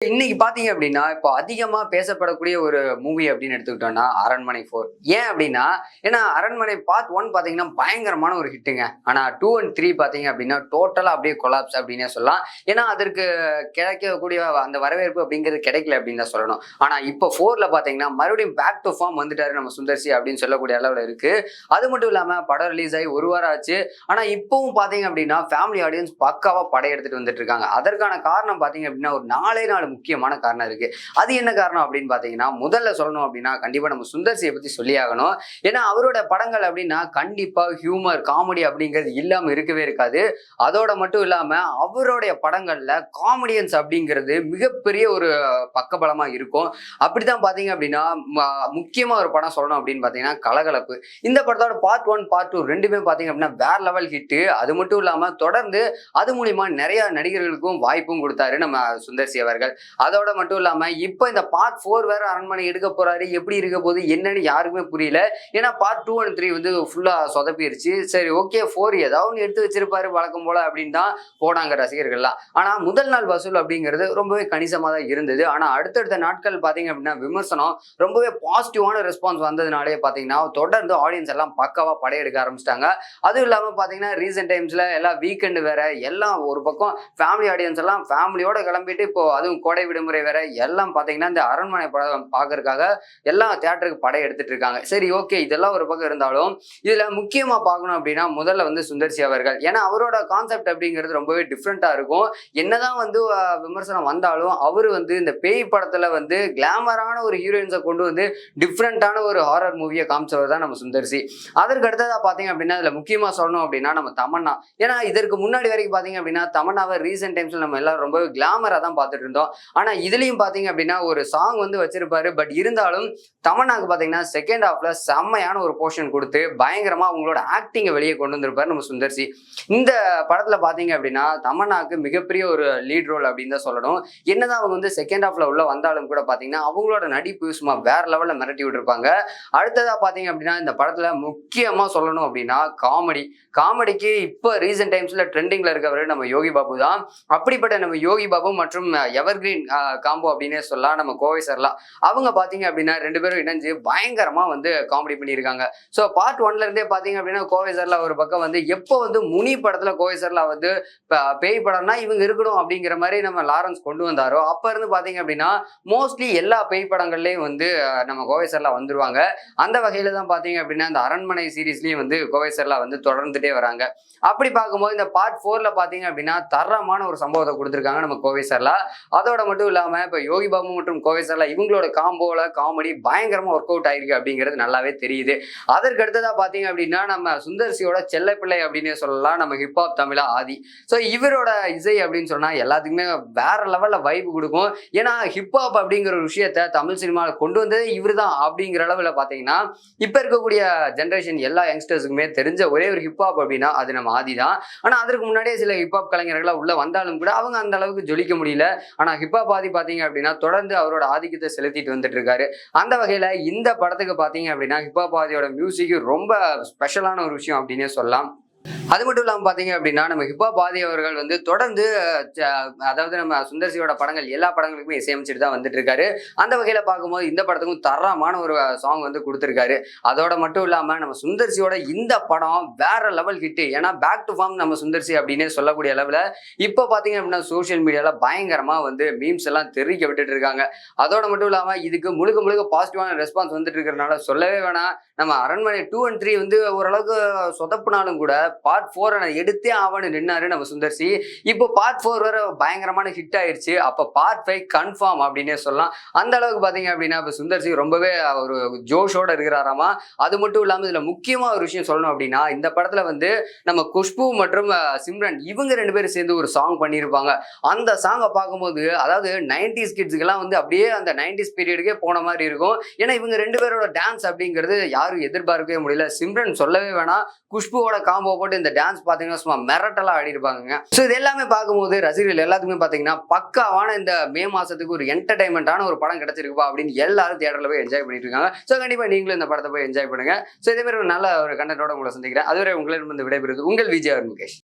இன்னைக்கு பாத்தீங்க அப்படின்னா, இப்போ அதிகமா பேசப்படக்கூடிய ஒரு மூவி அப்படின்னு எடுத்துக்கிட்டோம்னா, அரண்மனை 4. ஏன் அப்படின்னா, ஏன்னா அரண்மனை பார்ட் 1 பாத்தீங்கன்னா பயங்கரமான ஒரு ஹிட்டுங்க. ஆனா 2 அண்ட் 3 பாத்தீங்க அப்படின்னா, டோட்டலா அப்படியே கொலாப்ஸ் அப்படின்னே சொல்லலாம். ஏன்னா அதற்கு கிடைக்கக்கூடிய அந்த வரவேற்பு அப்படிங்கிறது கிடைக்கல அப்படின்னு தான் சொல்லணும். ஆனா இப்போ 4ல பாத்தீங்கன்னா, மறுபடியும் பேக் டு ஃபார்ம் வந்துட்டாரு நம்ம சுந்தர் சி அப்படின்னு சொல்லக்கூடிய அளவுல இருக்கு. அது மட்டும் இல்லாம படம் ரிலீஸ் ஆகி 1 வாரம் ஆச்சு. ஆனா இப்பவும் பாத்தீங்க அப்படின்னா, ஃபேமிலி ஆடியன்ஸ் பக்காவா படையெடுத்துட்டு வந்துட்டு இருக்காங்க. அதற்கான காரணம் பாத்தீங்க அப்படின்னா, ஒரு 4 முக்கியமான காரணம் இருக்கு. அது என்ன காரணம் அப்படின்னு பாத்தீங்கன்னா, முதல்ல சொல்லணும் அப்படின்னா கண்டிப்பா நம்ம சுந்தர் சியை பத்தி சொல்லி ஆகணும். ஏன்னா அவரோட படங்கள் அப்படின்னா கண்டிப்பா ஹியூமர், காமெடி அப்படிங்கிறது இல்லாம இருக்கவே இருக்காது. அதோட மட்டும் இல்லாம அவருடைய படங்கள்ல காமெடியன்ஸ் அப்படிங்கிறது மிகப்பெரிய ஒரு பக்கபலமா இருக்கும். அப்படித்தான் பாத்தீங்க அப்படின்னா முக்கியமா ஒரு படம் சொல்லணும் அப்படின்னு பாத்தீங்கன்னா கலகலப்பு. இந்த படத்தோட பார்ட் 1, பார்ட் 2 ரெண்டுமே பாத்தீங்க அப்படின்னா வேற லெவல் ஹிட். அது மட்டும் இல்லாம தொடர்ந்து அது மூலியமா நிறைய நடிகர்களுக்கும் வாய்ப்பும் கொடுத்தாரு நம்ம சுந்தர் சி அவர்கள். அதோட மட்டும் இல்லாம இப்ப இந்த பார்ட் 4 வேற அரண்மனை எடுக்க போறாரு. எப்படி இருக்க போகுது என்னன்னு யாருக்குமே புரியல. ஏன்னா பார்ட் 2 அண்ட் 3 வந்து ஃபுல்லா சொதப்பிருச்சு. சரி ஓகே 4 ஏதாவது ஒன்று எடுத்து வச்சிருப்பாரு வழக்கம் போல அப்படின்னு தான் போனாங்க ரசிகர்கள்லாம். ஆனா முதல் நாள் வசூல் அப்படிங்கிறது ரொம்பவே கணிசமா தான் இருந்தது. ஆனா அடுத்தடுத்த நாட்கள் பாத்தீங்க அப்படின்னா விமர்சனம் ரொம்பவே பாசிட்டிவான ரெஸ்பான்ஸ் வந்ததுனாலே பாத்தீங்கன்னா தொடர்ந்து ஆடியன்ஸ் எல்லாம் பக்காவா படையெடுக்க ஆரம்பிச்சிட்டாங்க. அதுவும் இல்லாம பாத்தீங்கன்னா ரீசெண்ட் டைம்ஸ்ல எல்லாம் வீக்கெண்ட் வேற எல்லாம் ஒரு பக்கம் ஃபேமிலி ஆடியன்ஸ் எல்லாம் ஃபேமிலியோட கிளம்பிட்டு இப்போ அதுவும் கோடை விடுமுறை வேற எல்லாம் பாத்தீங்கன்னா இந்த அரண்மனை படம் பாக்குறதுக்காக எல்லாம் தியேட்டருக்கு படை எடுத்துட்டு இருக்காங்க. சரி ஓகே இதெல்லாம் ஒரு பக்கம் இருந்தாலும் இதுல முக்கியமா பார்க்கணும் அப்படின்னா முதல்ல வந்து சுந்தர் சி அவர்கள். ஏன்னா அவரோட கான்செப்ட் அப்படிங்கிறது ரொம்பவே டிஃப்ரெண்டா இருக்கும். என்னதான் வந்து விமர்சனம் வந்தாலும் அவரு வந்து இந்த பேய் படத்துல வந்து கிளாமரான ஒரு ஹீரோயின்ஸை கொண்டு வந்து டிஃப்ரெண்டான ஒரு ஹாரர் மூவியை காமிச்சவர் தான் நம்ம சுந்தர் சி. அதற்கு அடுத்ததா பாத்தீங்க அப்படின்னா இதுல முக்கியமா சொல்லணும் அப்படின்னா நம்ம தமன்னா. ஏன்னா இதற்கு முன்னாடி வரைக்கும் பாத்தீங்க அப்படின்னா தமன்னாவை ரீசெண்ட் டைம்ஸ்ல நம்ம எல்லாரும் ரொம்பவே கிளாமரா தான் பார்த்துட்டு இருந்தோம். ஆனா இதுலயும் பாத்தீங்க அப்படின்னா ஒரு சாங் வந்து வச்சிருப்பாரு. பட் இருந்தாலும் தமன்னாக்கு பாத்தீங்கன்னா செகண்ட் ஹாஃப்ல செம்மையான ஒரு போர்ஷன் கொடுத்து பயங்கரமா அவங்களோட ஆக்டிங்கை வெளியே கொண்டு வந்திருப்பாரு நம்ம சுந்தர் சி. இந்த படத்துல பாத்தீங்க அப்படின்னா தமன்னாக்கு மிகப்பெரிய ஒரு லீட் ரோல் அப்படின்னு தான் சொல்லணும். என்னதான் அவங்க வந்து செகண்ட் ஹாஃப்ல உள்ள வந்தாலும் கூட பாத்தீங்கன்னா அவங்களோட நடிப்பு சும்மா வேற லெவல்ல மிரட்டி விட்டுருப்பாங்க. அடுத்ததா பாத்தீங்க அப்படின்னா இந்த படத்துல முக்கியமா சொல்லணும் அப்படின்னா காமெடிக்கு இப்ப ரீசெண்ட் டைம்ஸ்ல ட்ரெண்டிங்ல இருக்கவர் நம்ம யோகி பாபு தான். அப்படிப்பட்ட நம்ம யோகி பாபு மற்றும் எவர்கிரீன் காம்போ அப்படின்னே சொல்லலாம் நம்ம கோவை சர்லா. அவங்க பாத்தீங்க அப்படின்னா 2 பேரும் இணைஞ்சு பயங்கரமா வந்து காமெடி பண்ணியிருக்காங்க. ஸோ பார்ட் 1ல இருந்தே பாத்தீங்க அப்படின்னா கோவை சர்லா ஒரு பக்கம் வந்து எப்போ வந்து முனி படத்துல கோவை சர்லா வந்து பேய் படம்னா இவங்க இருக்கணும் அப்படிங்கிற மாதிரி நம்ம லாரன்ஸ் கொண்டு வந்தாரோ அப்ப இருந்து பாத்தீங்க அப்படின்னா மோஸ்ட்லி எல்லா பேய் படங்கள்லயும் வந்து நம்ம கோவை சர்லா வந்துருவாங்க. அந்த வகையில தான் பாத்தீங்க அப்படின்னா இந்த அரண்மனை சீரீஸ்லயும் வந்து கோவை சர்லா வந்து தொடர்ந்துட்டே வராங்க. அப்படி பார்க்கும்போது இந்த பார்ட் 4ல பாத்தீங்க அப்படின்னா தரமான ஒரு சம்பவத்தை கொடுத்திருக்காங்க நம்ம கோவை சர்லா. அதோட மட்டும் இல்லாம இப்ப யோகி பாபு மற்றும் கோவை சர்லா இவங்களோட காம்போல காமெடி பயங்கரமா ஒர்க் அவுட் ஆயிருக்கு அப்படிங்கிறது நல்லாவே தெரியுது. அதற்கு அடுத்ததா பாத்தீங்க அப்படின்னா நம்ம சுந்தர் சியோட செல்ல பிள்ளை அப்படின்னு சொல்லலாம் நம்ம ஹிப்ஹாப் தமிழா ஆதி. ஸோ இவரோட இசை அப்படின்னு சொன்னா எல்லாத்துக்குமே வேற லெவல்ல வைப் கொடுக்கும். ஏன்னா ஹிப்ஹாப் அப்படிங்கிற ஒரு விஷயத்த தமிழ் சினிமாவில் கொண்டு வந்ததே இவரு தான் அப்படிங்கிற அளவுல பாத்தீங்கன்னா இப்ப இருக்கக்கூடிய ஜென்ரேஷன் எல்லா யங்ஸ்டர்ஸுக்குமே தெரிஞ்ச ஒரே ஒரு ஹிப்ஹாப் அப்படின்னா அது நம்ம ஆதி தான். ஆனா அதற்கு முன்னாடியே சில ஹிப்ஹாப் கலைஞர்களா உள்ள வந்தாலும் கூட அவங்க அந்த அளவுக்கு ஜொலிக்க முடியல. ஆனா ஹிப்ஹாப் ஆதி பாத்தீங்க அப்படின்னா தொடர்ந்து அவரோட ஆதிக்கத்தை செலுத்திட்டு வந்துட்டு இருக்காரு. அந்த வகையில இந்த படத்துக்கு பாத்தீங்க அப்படின்னா ஹிப்ஹாப் ஆதியோட மியூசிக் ரொம்ப ஸ்பெஷலான ஒரு விஷயம் அப்படின்னே சொல்லலாம். அது மட்டும் இல்லாம பாத்தீங்க அப்படின்னா நம்ம ஹிப்ஹாப் ஆதி அவர்கள் வந்து தொடர்ந்து அதாவது நம்ம சுந்தர் சியோட படங்கள் எல்லா படங்களுக்குமே இசையமைச்சிட்டு தான் வந்துட்டு இருக்காரு. அந்த வகையில பார்க்கும்போது இந்த படத்துக்கும் தரமான ஒரு சாங் வந்து கொடுத்திருக்காரு. அதோட மட்டும் இல்லாம நம்ம சுந்தர் சியோட இந்த படம் வேற லெவல் ஹிட். ஏன்னா பேக் டு ஃபார்ம் நம்ம சுந்தர் சி அப்படின்னு சொல்லக்கூடிய அளவுல இப்ப பாத்தீங்க அப்படின்னா சோசியல் மீடியால பயங்கரமா வந்து மீம்ஸ் எல்லாம் தெரிவிக்க விட்டுட்டு இருக்காங்க. அதோட மட்டும் இல்லாம இதுக்கு முழுக்க பாசிட்டிவான ரெஸ்பான்ஸ் வந்துட்டு இருக்கிறதுனால சொல்லவே வேணாம். நம்ம அரண்மனை 2 and 3 வந்து ஓரளவுக்கு சொதப்புனாலும் கூட பார்ட் 4 எடுத்தே ஆவன்னு நின்னாரு நம்ம சுந்தர் சி. இப்போ பார்ட் 4 வர பயங்கரமான ஹிட் ஆயிடுச்சு. அப்ப பார்ட் 5 கன்ஃபார்ம் அப்படின்னே சொல்லலாம். அந்த அளவுக்கு பாத்தீங்க அப்படின்னா இப்ப சுந்தர் சி ரொம்பவே ஒரு ஜோஷோட இருக்கிறாராமா. அது மட்டும் இல்லாம இதுல முக்கியமா ஒரு விஷயம் சொல்லணும் அப்படின்னா இந்த படத்துல வந்து நம்ம குஷ்பு மற்றும் சிம்ரன் இவங்க 2 பேரும் சேர்ந்து ஒரு சாங் பண்ணியிருப்பாங்க. அந்த சாங்கை பார்க்கும்போது அதாவது 90s கிட்ஸுக்கெல்லாம் வந்து அப்படியே அந்த 90s பீரியடுக்கே போன மாதிரி இருக்கும். ஏன்னா இவங்க 2 பேரோட டான்ஸ் அப்படிங்கிறது யாரும் எதிர்பார்க்கவே முடியல. சிம்ரன் சொல்லவே வேணாம். குஷ்புவோட காம்போ போட்டு இந்த டான்ஸ் பாத்தீங்கன்னா சும்மா மிரட்டலா ஆடி இருப்பாங்க. சோ இது எல்லாமே பார்க்கும்போது ரசிகர்கள் எல்லாத்துக்குமே பாத்தீங்கன்னா பக்காவான இந்த மே மாசத்துக்கு ஒரு என்டர்டைன்மெண்டான ஒரு படம் கிடைச்சிருக்குப்பா அப்படின்னு எல்லாரும் தியேட்டர்ல போய் என்ஜாய் பண்ணிட்டு இருக்காங்க. சோ கண்டிப்பா நீங்களும் இந்த படத்தை போய் என்ஜாய் பண்ணுங்க. சோ இதே மாதிரி ஒரு நல்ல ஒரு கண்டென்ட்டோட உங்களை சந்திக்கிறேன். அதுவரை உங்களிடம் விடைபெறுவது உங்கள் விஜய் முகேஷ்.